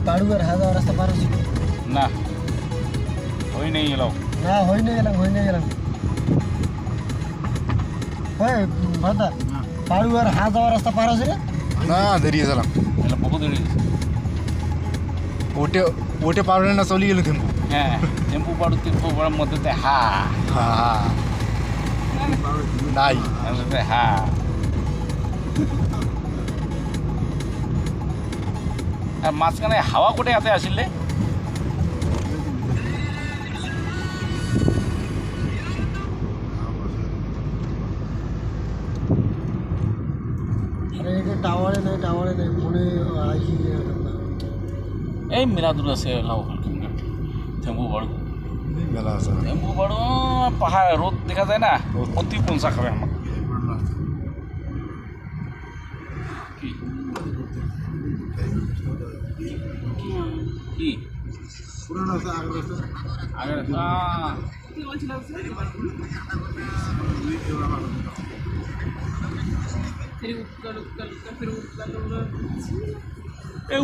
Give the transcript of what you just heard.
পাড়ুয়ার হাজার রাস্তা পার হয়েছিল না হই নেই গেল না হই নিয়ে গেলাম হ্যাঁ ভাদা পাড়ুয়ার হাজার রাস্তা পার হয়েছিল না দাঁড়িয়েছিলাম এলা বহু দেরি ওটে ওটে পারবে না চলে গেল থেমু হ্যাঁ টেম্পু পাড়ু টেম্পু পাড়ার মধ্যে হা হ্যাঁ নাই হা আর মাঝখানে হাওয়া কোটে হাতে আসিলে আরে টাওয়ারে নাই ফোনে আইছি এই মিলাদুল আছে লাউ টেম্পু পাড়ু মেলা আছে টেম্পু পাড়ু পাহাড় রোদ দেখা যায় না অতি পঞ্চা খাবে আমার কি পুরানো আছে আগের আগের फिर उठकर फिर उठकर